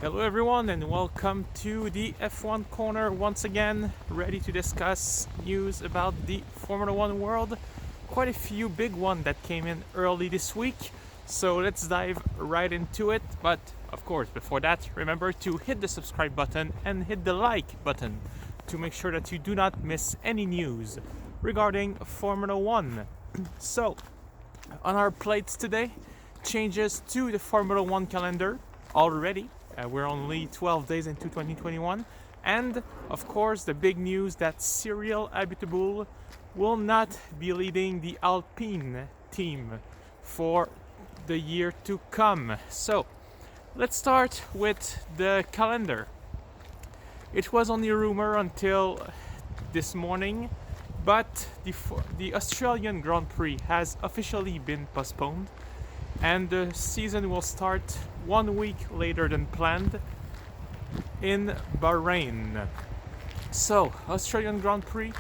Hello, everyone, and welcome to the F1 Corner once again, ready to discuss news about the Formula One world. Quite a few big ones that came in early this week, so let's dive right into it. But of course, before that, remember to hit the subscribe button and hit the like button to make sure that you do not miss any news regarding Formula One. So, on our plates today, changes to the Formula One calendar already. We're only 12 days into 2021. And of course, the big news that Cyril Abiteboul will not be leading the Alpine team for the year to come. So, let's start with the calendar. It was only a rumor until this morning, but the Australian Grand Prix has officially been postponed, and the season will start 1 week later than planned in Bahrain. So, Australian Grand Prix,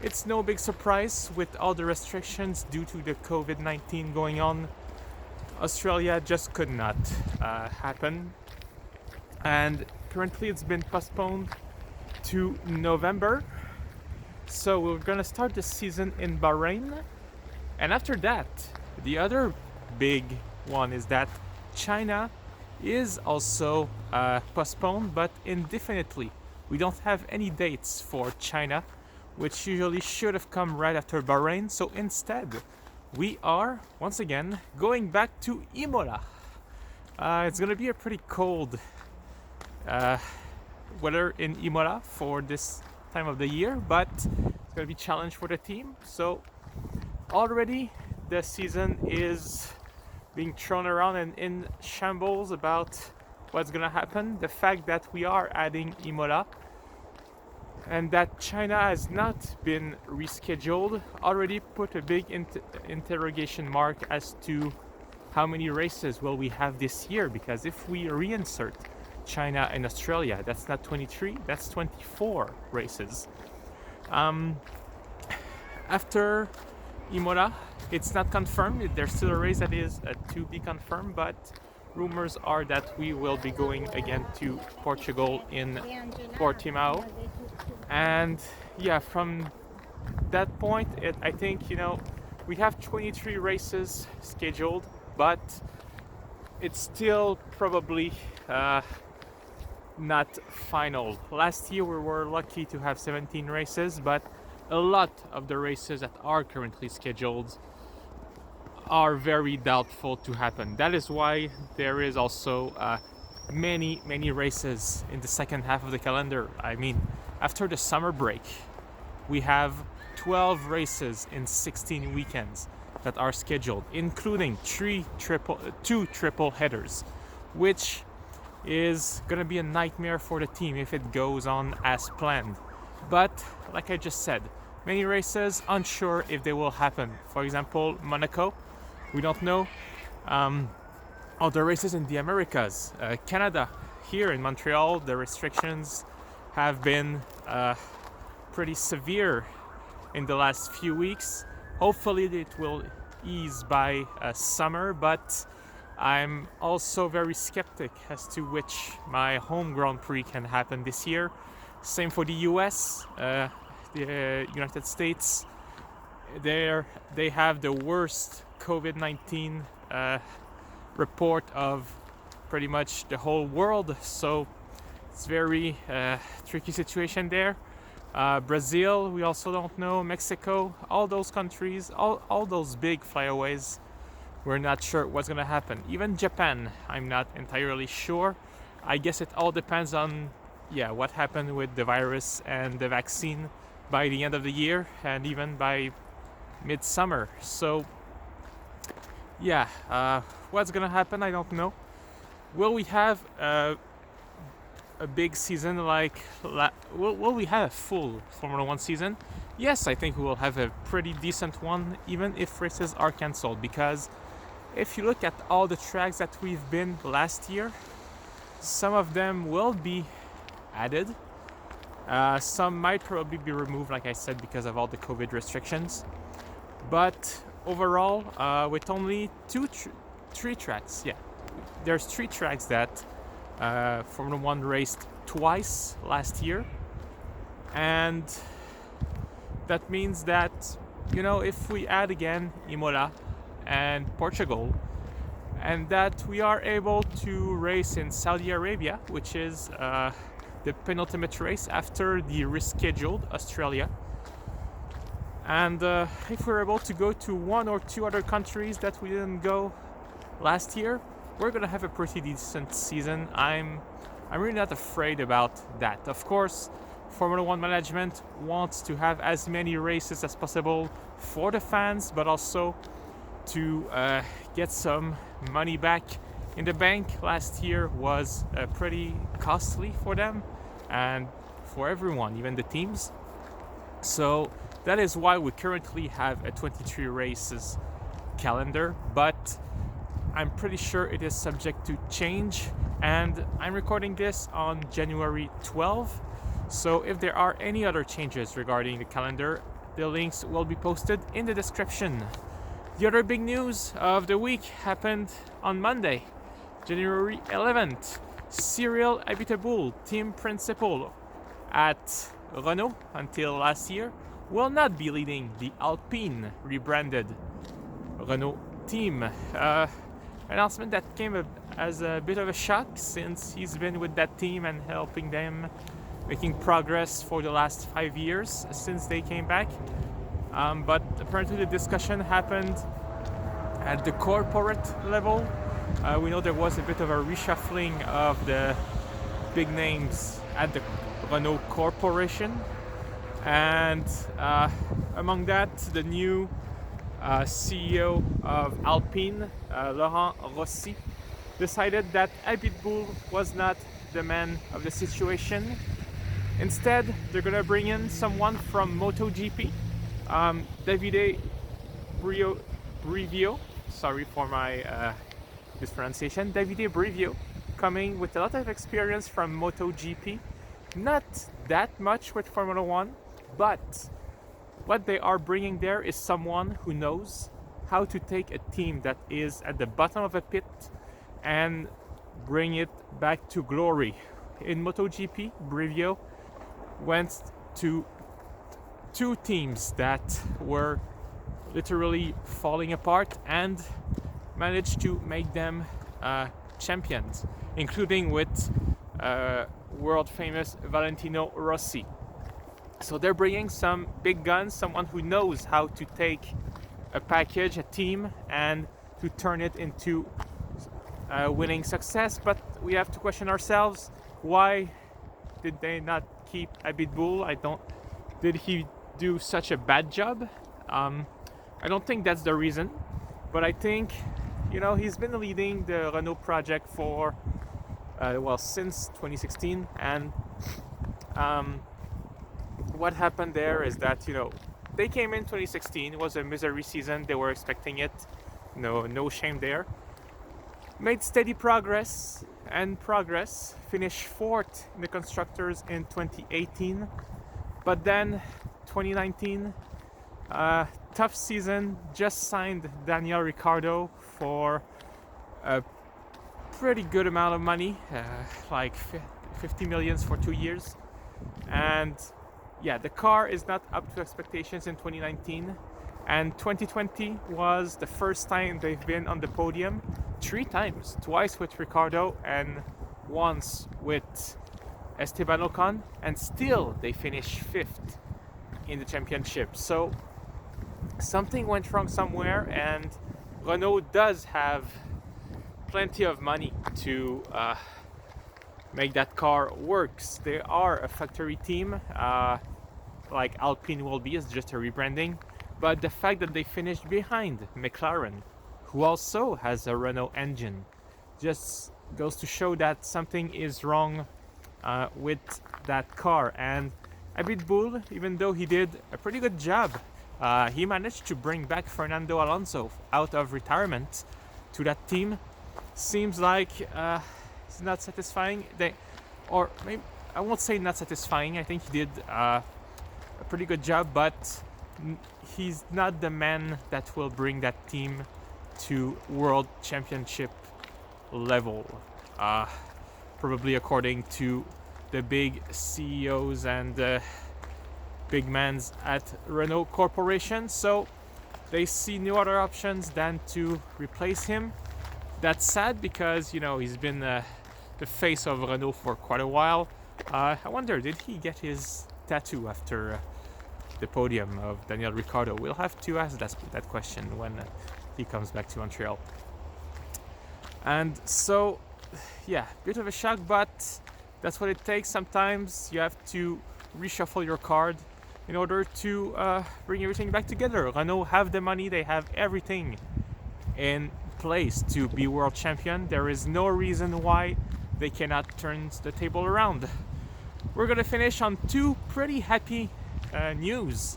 it's no big surprise with all the restrictions due to the COVID-19 going on. Australia just could not happen, and currently it's been postponed to November. So we're gonna start the season in Bahrain, and after that, the other big one is that China is also postponed, but indefinitely. We don't have any dates for China, which usually should have come right after Bahrain. So instead, we are once again going back to Imola. It's gonna be a pretty cold weather in Imola for this time of the year, but it's gonna be a challenge for the team. So already the season is being thrown around and in shambles about what's gonna happen. The fact that we are adding Imola and that China has not been rescheduled already put a big interrogation mark as to how many races will we have this year, because if we reinsert China and Australia, that's not 23, that's 24 races. After Imola, it's not confirmed. There's still a race that is to be confirmed, but rumors are that we will be going again to Portugal in Portimao. And yeah, from that point, I think, we have 23 races scheduled, but it's still probably not final. Last year we were lucky to have 17 races, but a lot of the races that are currently scheduled are very doubtful to happen. That is why there is also many races in the second half of the calendar. I mean, after the summer break, we have 12 races in 16 weekends that are scheduled, including two triple headers, which is gonna be a nightmare for the team if it goes on as planned. But like I just said, many races unsure if they will happen. For example, Monaco, we don't know. Other races in the Americas, Canada, here in Montreal, the restrictions have been pretty severe in the last few weeks. Hopefully it will ease by summer, but I'm also very skeptic as to which my home Grand Prix can happen this year. Same for the US, the United States. They have the worst COVID-19 report of pretty much the whole world, so it's very tricky situation there. Brazil, we also don't know. Mexico, all those countries, all those big flyaways, we're not sure what's gonna happen. Even Japan, I'm not entirely sure. I guess it all depends on what happened with the virus and the vaccine by the end of the year and even by midsummer. So what's gonna happen, I don't know. Will we have a big season like will we have a full Formula One season? Yes, I think we will have a pretty decent one, even if races are cancelled, because if you look at all the tracks that we've been last year, some of them will be added. Some might probably be removed, like I said, because of all the COVID restrictions. But overall, with only three tracks, there's 3 tracks that Formula One raced twice last year, and that means that, if we add again Imola and Portugal, and that we are able to race in Saudi Arabia, which is the penultimate race after the rescheduled Australia. And if we're able to go to one or two other countries that we didn't go last year, we're gonna have a pretty decent season. I'm really not afraid about that. Of course, Formula One management wants to have as many races as possible for the fans, but also to get some money back in the bank. Last year was pretty costly for them and for everyone, even the teams. So that is why we currently have a 23 races calendar, but I'm pretty sure it is subject to change, and I'm recording this on January 12th. So if there are any other changes regarding the calendar, the links will be posted in the description. The other big news of the week happened on Monday, January 11th. Cyril Abiteboul, team principal at Renault until last year, will not be leading the Alpine rebranded Renault team. Announcement that came as a bit of a shock, since he's been with that team and helping them making progress for the last 5 years since they came back. But apparently the discussion happened at the corporate level. We know there was a bit of a reshuffling of the big names at the Renault Corporation, and among that, the new CEO of Alpine, Laurent Rossi, decided that Abiteboul was not the man of the situation. Instead, they're gonna bring in someone from MotoGP, Davide Brivio. Sorry for my mispronunciation. Davide Brivio, coming with a lot of experience from MotoGP. Not that much with Formula One, but what they are bringing there is someone who knows how to take a team that is at the bottom of a pit and bring it back to glory. In MotoGP, Brivio went to two teams that were literally falling apart and managed to make them champions, including with world famous Valentino Rossi. So they're bringing some big guns, someone who knows how to take a package, a team, and to turn it into winning success. But we have to question ourselves, why did they not keep Abiteboul? Did he do such a bad job? I don't think that's the reason, but I think, he's been leading the Renault project for since 2016, and what happened there is that they came in 2016. It was a misery season. They were expecting it. No shame there. Made steady progress. Finished fourth in the constructors in 2018, but then 2019, tough season. Just signed Daniel Ricciardo for a pretty good amount of money, like 50 million for 2 years, and the car is not up to expectations in 2019, and 2020 was the first time they've been on the podium 3 times, twice with Ricciardo and once with Esteban Ocon, and still they finished 5th in the championship. So something went wrong somewhere, and Renault does have plenty of money to make that car works. They are a factory team, like Alpine will be. It's just a rebranding. But the fact that they finished behind McLaren, who also has a Renault engine, just goes to show that something is wrong with that car. And Abiteboul, even though he did a pretty good job, he managed to bring back Fernando Alonso out of retirement to that team. Seems like it's not satisfying. Or maybe I won't say not satisfying. I think he did a pretty good job, but he's not the man that will bring that team to World Championship level. probably according to the big CEOs and big mans at Renault Corporation. So they see no other options than to replace him. That's sad because, you know, he's been the face of Renault for quite a while. I wonder, did he get his tattoo after the podium of Daniel Ricciardo? We'll have to ask that question when he comes back to Montreal. And so, yeah, bit of a shock, but that's what it takes. Sometimes you have to reshuffle your card in order to bring everything back together. Renault have the money, they have everything in place to be world champion. There is no reason why they cannot turn the table around. We're gonna finish on two pretty happy news.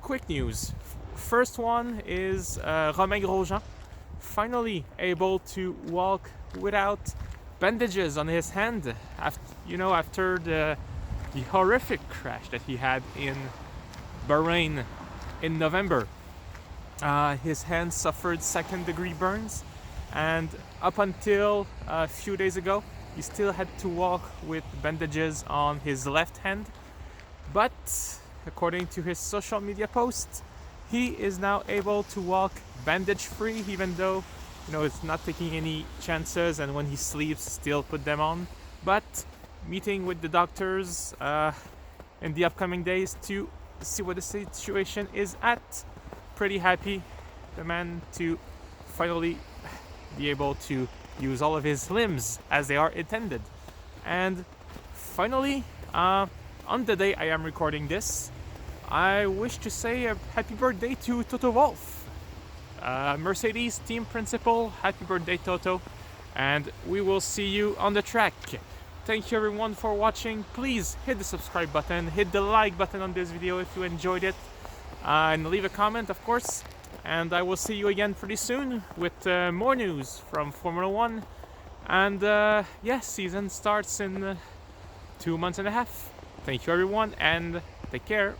Quick news. First one is Romain Grosjean finally able to walk without bandages on his hand after the horrific crash that he had in Bahrain in November. His hand suffered second-degree burns, and up until a few days ago, he still had to walk with bandages on his left hand. But according to his social media posts, he is now able to walk bandage-free, even though, you know, it's not taking any chances, and when he sleeps, still put them on. But meeting with the doctors in the upcoming days to see what the situation is at. Pretty happy, the man, to finally be able to use all of his limbs as they are intended. And finally, on the day I am recording this, I wish to say a happy birthday to Toto Wolff, Mercedes team principal. Happy birthday, Toto, and we will see you on the track. Thank you everyone for watching. Please hit the subscribe button, hit the like button on this video if you enjoyed it, and leave a comment, of course. And I will see you again pretty soon with more news from Formula 1. And season starts in 2 months and a half. Thank you everyone, and take care.